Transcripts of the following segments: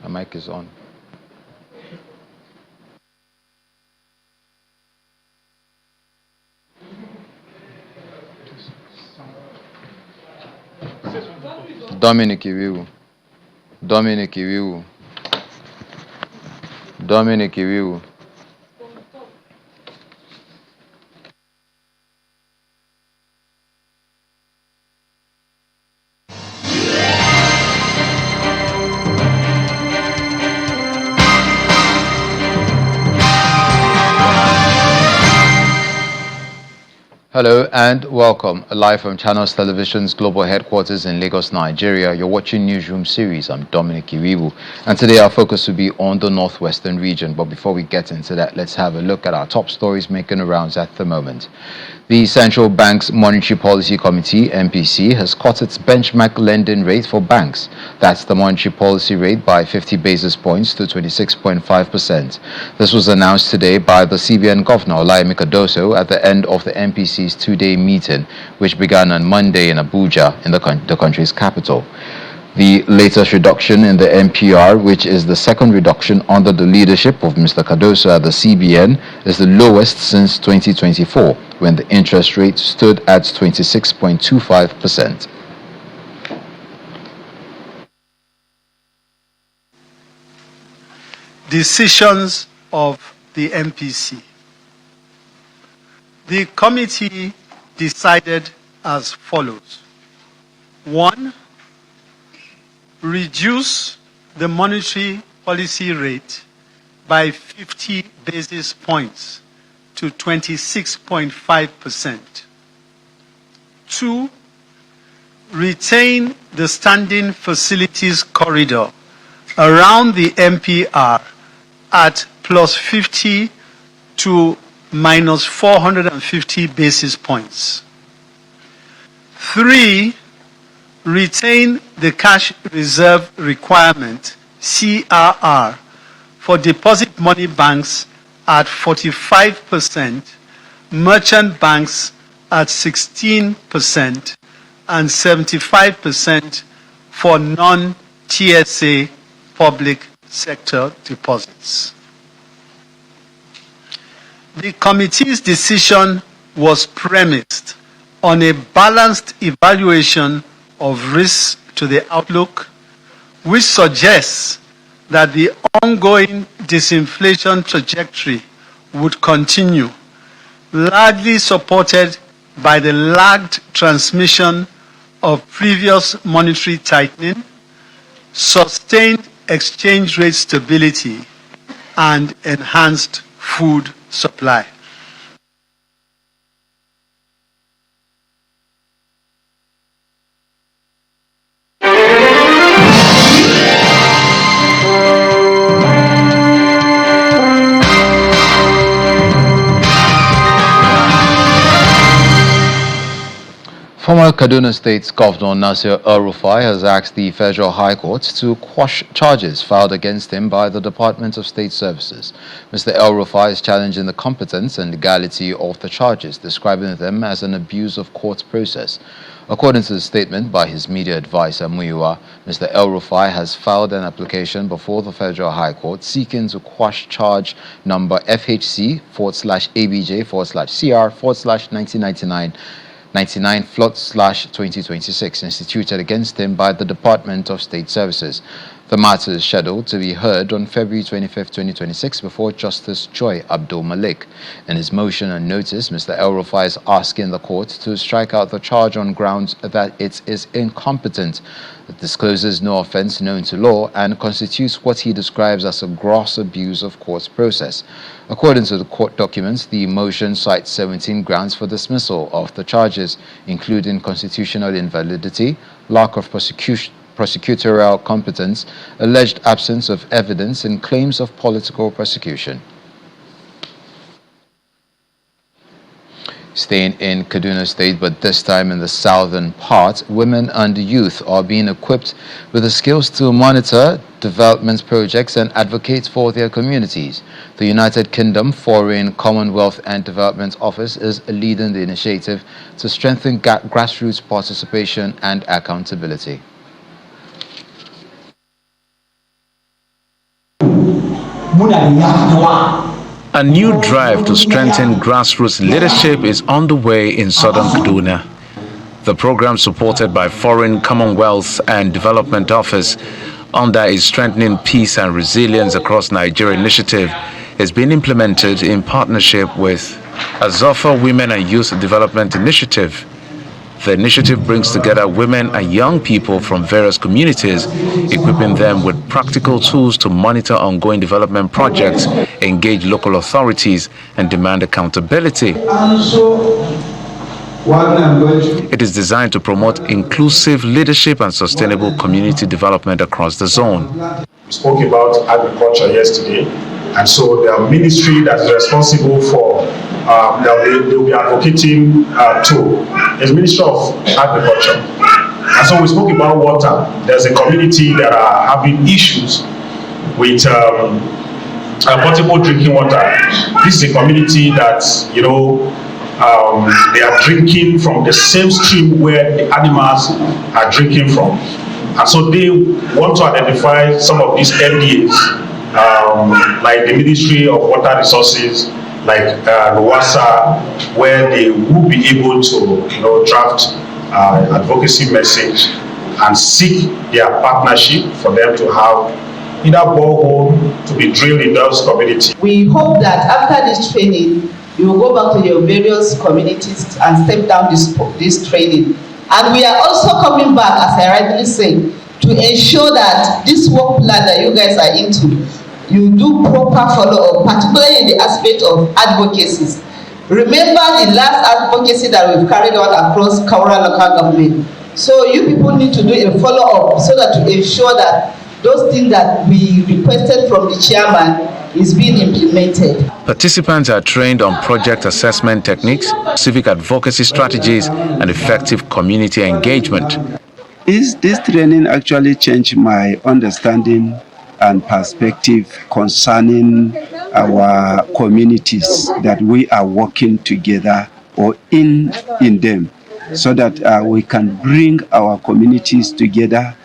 My mic is on. Dominic Iwiwu. Dominic Iwiwu. Dominic Iwiwu. Hello and welcome. Live from Channels Television's global headquarters in Lagos, Nigeria. You're watching Newsroom series. I'm Dominic Iwiwu. And today our focus will be on the northwestern region. But before we get into that, let's have a look at our top stories making the rounds at the moment. The Central Bank's Monetary Policy Committee, MPC, has cut its benchmark lending rate for banks. That's the monetary policy rate by 50 basis points to 26.5%. This was announced today by the CBN Governor, Olayemi Cardoso, at the end of the MPC's two-day meeting, which began on Monday in Abuja, in the country's capital. The latest reduction in the MPR, which is the second reduction under the leadership of Mr. Cardoso at the CBN, is the lowest since 2024, when the interest rate stood at 26.25%. Decisions of the MPC. The committee decided as follows. 1. Reduce the monetary policy rate by 50 basis points to 26.5%. 2. Retain the standing facilities corridor around the MPR at plus 50 to minus 450 basis points. 3. Retain the cash reserve requirement, CRR, for deposit money banks at 45%, merchant banks at 16%, and 75% for non-TSA public sector deposits. The committee's decision was premised on a balanced evaluation of risks to the outlook, which suggests that the ongoing disinflation trajectory would continue, largely supported by the lagged transmission of previous monetary tightening, sustained exchange rate stability, and enhanced food supply. Former Kaduna State Governor El-Rufai has asked the Federal High Court to quash charges filed against him by the Department of State Services. Mr. El-Rufai is challenging the competence and legality of the charges, describing them as an abuse of court process. According to the statement by his media advisor, Muyiwa, Mr. El-Rufai has filed an application before the Federal High Court seeking to quash charge number FHC/ABJ/CR/1999 99/2026 instituted against him by the Department of State Services. The matter is scheduled to be heard on February 25, 2026 before Justice Joy Abdul Malik. In his motion and notice, Mr. El-Rufai is asking the court to strike out the charge on grounds that it is incompetent, it discloses no offense known to law, and constitutes what he describes as a gross abuse of court process. According to the court documents, the motion cites 17 grounds for dismissal of the charges, including constitutional invalidity, lack of prosecutorial competence, alleged absence of evidence, and claims of political persecution. Staying in Kaduna State, but this time in the southern part, women and youth are being equipped with the skills to monitor development projects and advocate for their communities. The United Kingdom Foreign, Commonwealth and Development Office is leading the initiative to strengthen grassroots participation and accountability. A new drive to strengthen grassroots leadership is underway in southern Kaduna. The program, supported by Foreign Commonwealth and Development Office under its Strengthening Peace and Resilience Across Nigeria initiative, is being implemented in partnership with Azofa Women and Youth Development Initiative. The initiative brings together women and young people from various communities, equipping them with practical tools to monitor ongoing development projects, engage local authorities, and demand accountability. It is designed to promote inclusive leadership and sustainable community development across the zone. We spoke about agriculture yesterday, and so the ministry that is responsible for they will be advocating to is Ministry of Agriculture. And so we spoke about water. There's a community that are having issues with potable drinking water. This is a community that, they are drinking from the same stream where the animals are drinking from. And so they want to identify some of these MDAs, like the Ministry of Water Resources, like Rwasa, where they will be able to draft advocacy message and seek their partnership for them to have either borehole to be drilled in those communities. We hope that after this training, you will go back to your various communities and step down this training. And we are also coming back, as I rightly say, to ensure that this work plan that you guys are into, you do proper follow-up, particularly in the aspect of advocacies. Remember the last advocacy that we've carried out across Kaura local government. So you people need to do a follow-up so that to ensure that those things that we requested from the chairman is being implemented. Participants are trained on project assessment techniques, civic advocacy strategies, and effective community engagement. This training actually changed my understanding and perspective concerning our communities that we are working together or in them, so that we can bring our communities together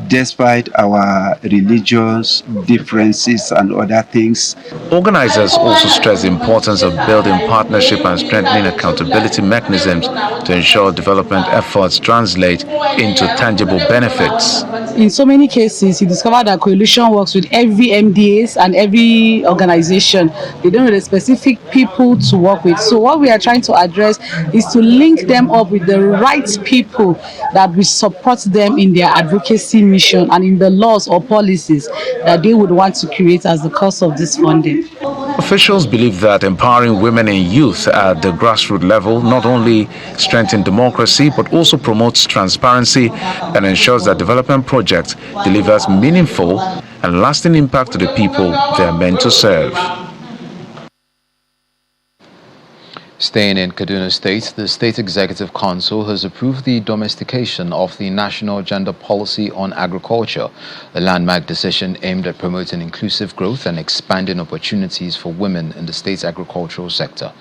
despite our religious differences and other things. Organizers also stress the importance of building partnership and strengthening accountability mechanisms to ensure development efforts translate into tangible benefits. In so many cases, you discover that coalition works with every MDAs and every organization. They don't know the specific people to work with. So what we are trying to address is to link them up with the right people that will support them in their advocacy mission and in the laws or policies that they would want to create as the cost of this funding. Officials believe that empowering women and youth at the grassroots level not only strengthens democracy but also promotes transparency and ensures that development projects delivers meaningful and lasting impact to the people they are meant to serve. Staying in Kaduna State, the State Executive Council has approved the domestication of the National Gender Policy on Agriculture, a landmark decision aimed at promoting inclusive growth and expanding opportunities for women in the state's agricultural sector.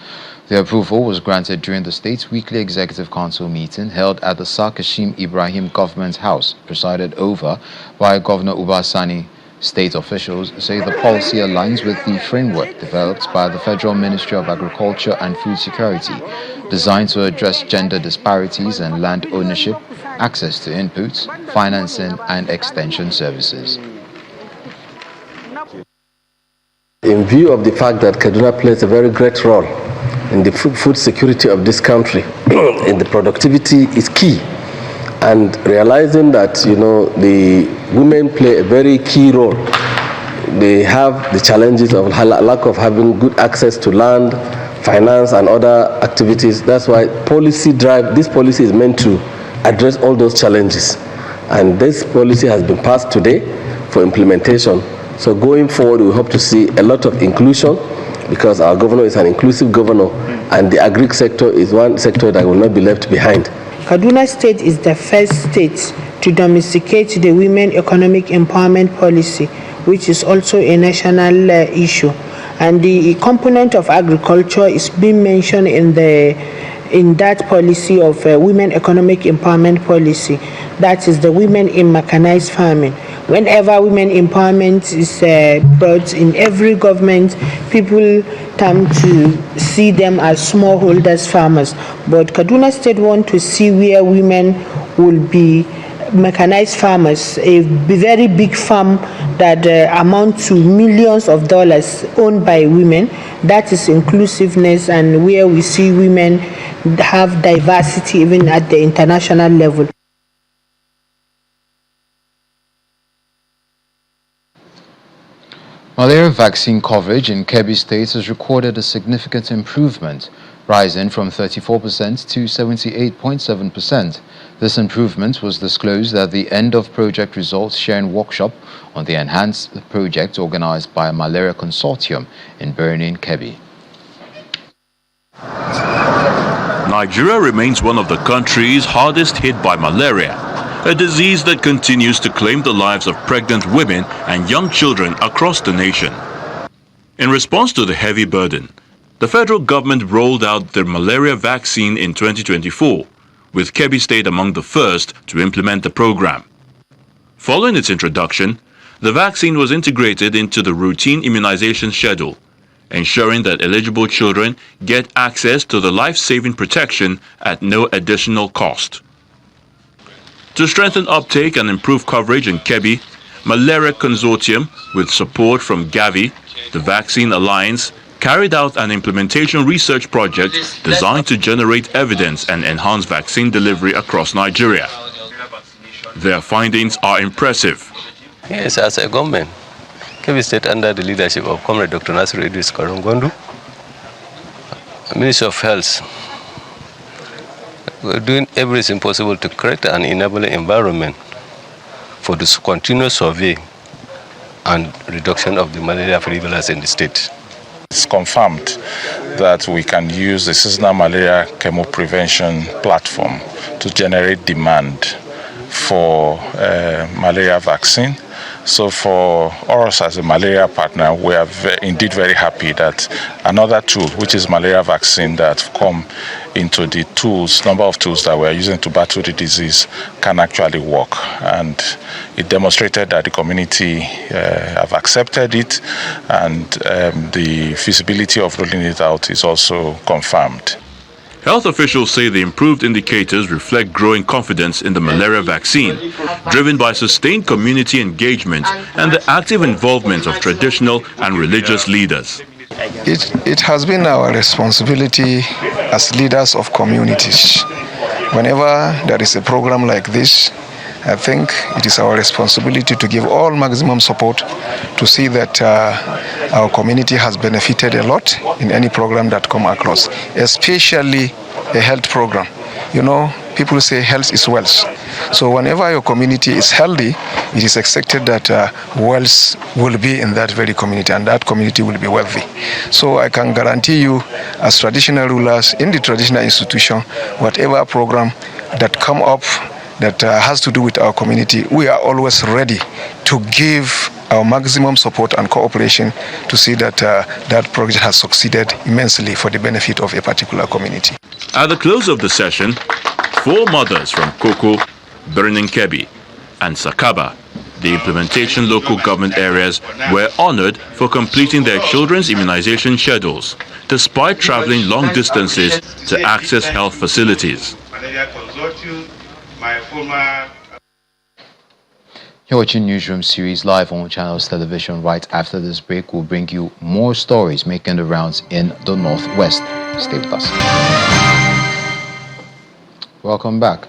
The approval was granted during the state's weekly Executive Council meeting held at the Sir Kashim Ibrahim Government House, presided over by Governor Ubasani. State officials say the policy aligns with the framework developed by the Federal Ministry of Agriculture and Food Security, designed to address gender disparities in land ownership, access to inputs, financing, and extension services. In view of the fact that Kaduna plays a very great role in the food security of this country, and the productivity is key, and realizing that, the women play a very key role. They have the challenges of lack of having good access to land, finance, and other activities. That's why this policy is meant to address all those challenges. And this policy has been passed today for implementation. So going forward, we hope to see a lot of inclusion, because our governor is an inclusive governor, and the agri sector is one sector that will not be left behind. Kaduna State is the first state to domesticate the Women Economic Empowerment Policy, which is also a national issue. And the component of agriculture is being mentioned in that policy of Women Economic Empowerment Policy. That is the women in mechanized farming. Whenever women empowerment is brought in every government, people tend to see them as smallholders farmers. But Kaduna State want to see where women will be mechanized farmers, a very big farm that amount to millions of dollars owned by women. That is inclusiveness, and where we see women have diversity even at the international level. Malaria vaccine coverage in Kebbi State has recorded a significant improvement, rising from 34% to 78.7%. This improvement was disclosed at the end of project results sharing workshop on the enhanced project organized by a Malaria Consortium in Burning, Kebbi. Nigeria remains one of the countries hardest hit by malaria, a disease that continues to claim the lives of pregnant women and young children across the nation. In response to the heavy burden, the federal government rolled out the malaria vaccine in 2024, with Kebbi State among the first to implement the program. Following its introduction, the vaccine was integrated into the routine immunization schedule, ensuring that eligible children get access to the life-saving protection at no additional cost. To strengthen uptake and improve coverage in Kebbi, Malaria Consortium, with support from Gavi, the Vaccine Alliance, carried out an implementation research project designed to generate evidence and enhance vaccine delivery across Nigeria. Their findings are impressive. Yes, as a government, Kebbi State, under the leadership of Comrade Dr. Nasiru Idris Karongondu, Ministry of Health, we're doing everything possible to create an enabling environment for this continuous survey and reduction of the malaria prevalence in the state. It's confirmed that we can use the seasonal malaria chemoprevention platform to generate demand for malaria vaccine. So for us as a malaria partner, we are indeed very happy that another tool, which is malaria vaccine, that have come into the number of tools that we are using to battle the disease can actually work. And it demonstrated that the community have accepted it, and the feasibility of rolling it out is also confirmed. Health officials say the improved indicators reflect growing confidence in the malaria vaccine, driven by sustained community engagement and the active involvement of traditional and religious leaders. It has been our responsibility as leaders of communities. Whenever there is a program like this, I think it is our responsibility to give all maximum support to see that our community has benefited a lot in any program that come across, especially a health program. You know, people say health is wealth. So whenever your community is healthy, it is expected that wealth will be in that very community, and that community will be wealthy. So I can guarantee you, as traditional rulers in the traditional institution, whatever program that come up that has to do with our community, we are always ready to give our maximum support and cooperation to see that that project has succeeded immensely for the benefit of a particular community. At the close of the session, 4 mothers from Koko, Burning Kebbi, and Sakaba, the implementation local government areas, were honored for completing their children's immunization schedules, despite traveling long distances to access health facilities. You're watching Newsroom series live on Channels Television. Right after this break, we'll bring you more stories making the rounds in the Northwest. Stay with us. Welcome back.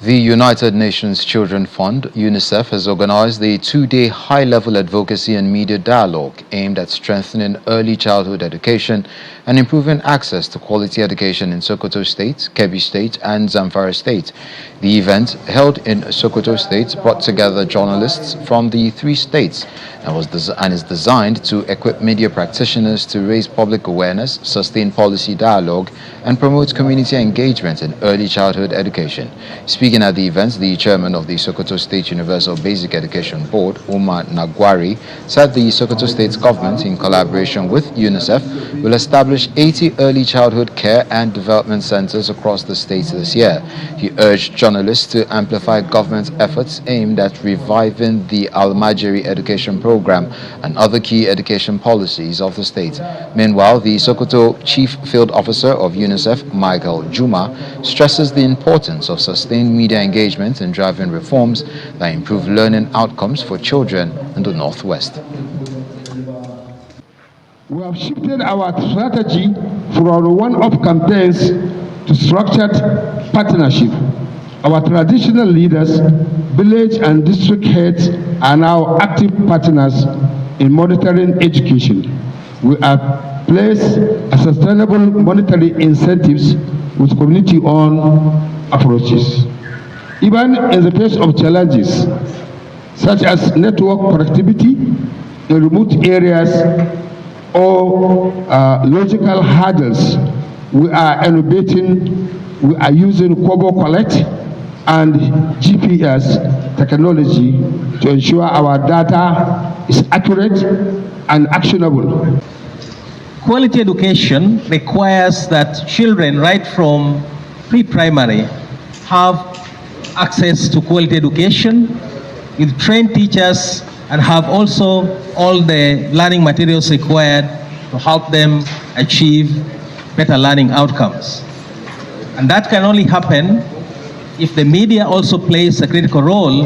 The United Nations Children Fund, UNICEF, has organized a 2-day high-level advocacy and media dialogue aimed at strengthening early childhood education and improving access to quality education in Sokoto State, Kebbi State, and Zamfara State. The event, held in Sokoto State, brought together journalists from the 3 states and is designed to equip media practitioners to raise public awareness, sustain policy dialogue, and promote community engagement in early childhood education. Speaking at the event, the chairman of the Sokoto State Universal Basic Education Board, Umar Nagwari, said the Sokoto State government, in collaboration with UNICEF, will establish 80 early childhood care and development centers across the state this year. He urged journalists to amplify government efforts aimed at reviving the Al-Majiri education program and other key education policies of the state. Meanwhile, the Sokoto Chief Field Officer of UNICEF, Michael Juma, stresses the importance of sustained media engagement in driving reforms that improve learning outcomes for children in the Northwest. We have shifted our strategy from one-off campaigns to structured partnership. Our traditional leaders, village and district heads are now active partners in monitoring education. We have placed a sustainable monetary incentives with community-owned approaches. Even in the face of challenges, such as network connectivity in remote areas or logical hurdles, we are innovating. We are using Kobo Collect and GPS technology to ensure our data is accurate and actionable. Quality education requires that children right from pre-primary have access to quality education with trained teachers and have also all the learning materials required to help them achieve better learning outcomes. And that can only happen if the media also plays a critical role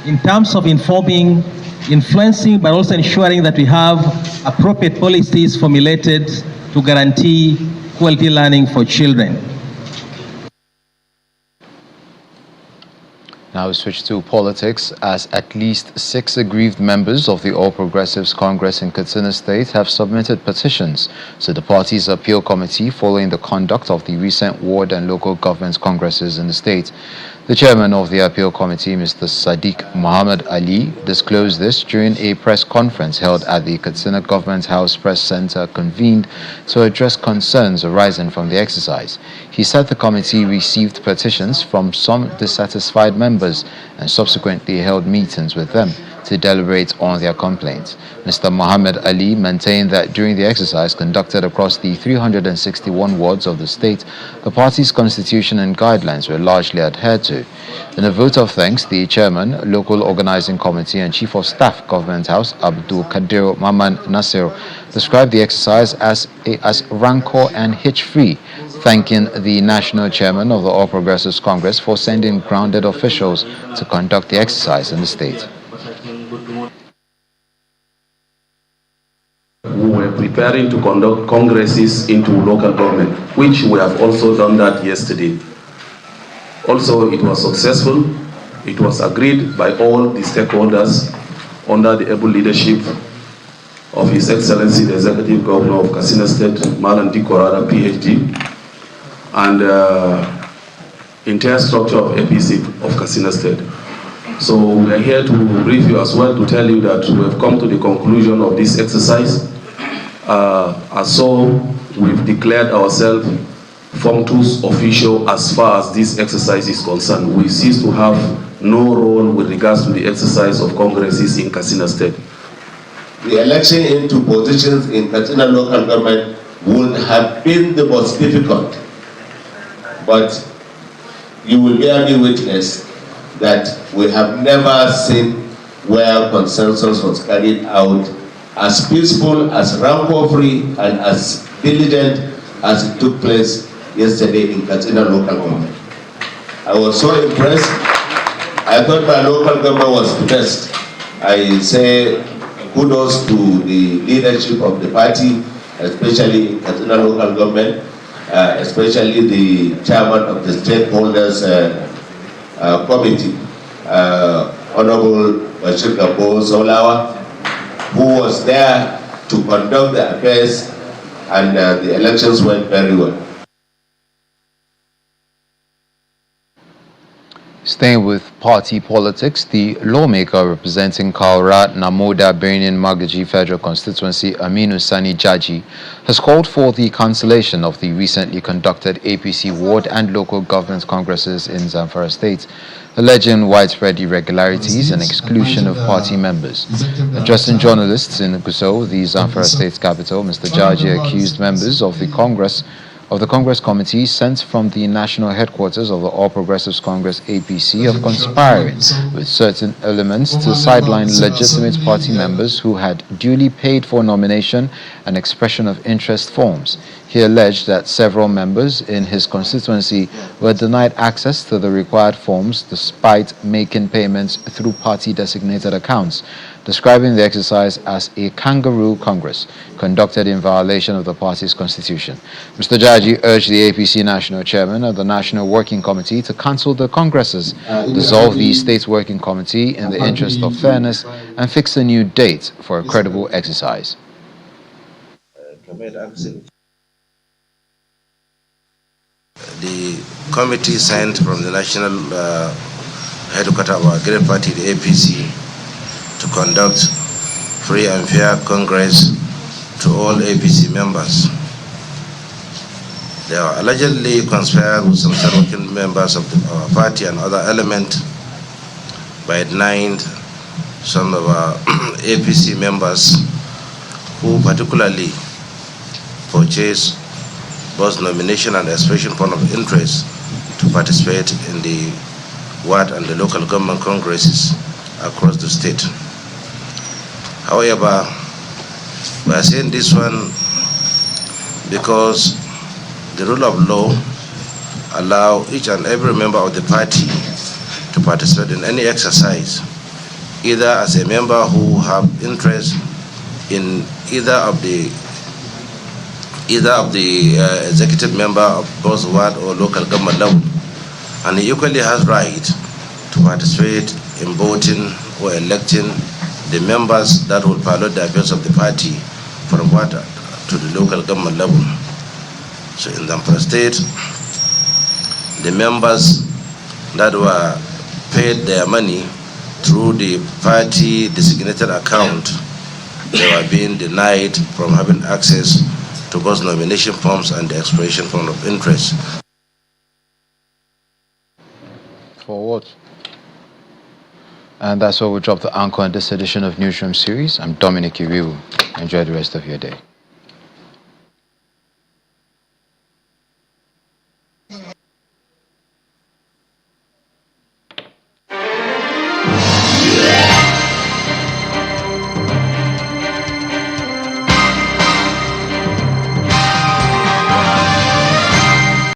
in terms of informing, influencing, but also ensuring that we have appropriate policies formulated to guarantee quality learning for children. Now we switch to politics, as at least 6 aggrieved members of the All Progressives Congress in Kaduna State have submitted petitions to the party's appeal committee following the conduct of the recent ward and local government congresses in the state. The chairman of the appeal committee, Mr. Sadiq Muhammad Ali, disclosed this during a press conference held at the Kaduna Government House Press Center convened to address concerns arising from the exercise. He said the committee received petitions from some dissatisfied members and subsequently held meetings with them to deliberate on their complaints. Mr. Muhammad Ali maintained that during the exercise conducted across the 361 wards of the state, the party's constitution and guidelines were largely adhered to. In a vote of thanks, the chairman, local organizing committee and chief of staff, Government House, Abdul Kadir Maman Nasir, described the exercise as rancor and hitch-free, thanking the national chairman of the All Progressives Congress for sending grounded officials to conduct the exercise in the state. We were preparing to conduct congresses into local government, which we have also done that yesterday. Also, it was successful. It was agreed by all the stakeholders under the able leadership of His Excellency, the Executive Governor of Kaduna State, Malam Dikorada, PhD, and entire structure of APC of Kaduna State. So we are here to brief you as well to tell you that we have come to the conclusion of this exercise. So we've declared ourselves functus official as far as this exercise is concerned. We cease to have no role with regards to the exercise of congresses in Kaduna State. The election into positions in Kaduna local government would have been the most difficult, but you will bear me witness that we have never seen where consensus was carried out as peaceful, as rancor-free, and as diligent as it took place yesterday in Kaduna local government. I was so impressed. I thought my local government was the best. I say kudos to the leadership of the party, especially in Kaduna local government, especially the chairman of the stakeholders committee, Honorable Bashir Gabo Zolawa, who was there to conduct the affairs, and the elections went very well. Staying with party politics, the lawmaker representing Kaura Namoda Birnin Magaji Federal Constituency, Aminu Sani Jaji, has called for the cancellation of the recently conducted APC ward and local government congresses in Zamfara State, alleging widespread irregularities and exclusion of party members. Addressing journalists in Gusau, the Zamfara State capital, Mr. Jaji accused members of the Congress of the Congress Committee sent from the national headquarters of the All Progressives Congress APC of conspiring with certain elements to sideline legitimate party members who had duly paid for nomination and expression of interest forms. He alleged that several members in his constituency were denied access to the required forms despite making payments through party-designated accounts, describing the exercise as a kangaroo congress conducted in violation of the party's constitution. Mr. Jaji urged the APC national chairman of the National Working Committee to cancel the congresses, dissolve the State Working Committee in the interest of fairness, and fix a new date for a credible exercise. The committee sent from the national headquarters of our great party, the APC, to conduct free and fair congress to all APC members. They are allegedly conspired with some working members of our party and other elements by denying some of our APC members who particularly purchased both nomination and expression form of interest to participate in the ward and the local government congresses across the state. However, we are saying this one because the rule of law allow each and every member of the party to participate in any exercise, either as a member who have interest in either of the executive member of both ward or local government level, and he equally has right to participate in voting or electing the members that will pilot the affairs of the party from ward to the local government level. So in Zamfara State, the members that were paid their money through the party designated account, they were being denied from having access to both nomination forms and the expression form of interest. For what? And that's where we'll drop the anchor on this edition of Newsroom series. I'm Dominic Iriwu. Enjoy the rest of your day.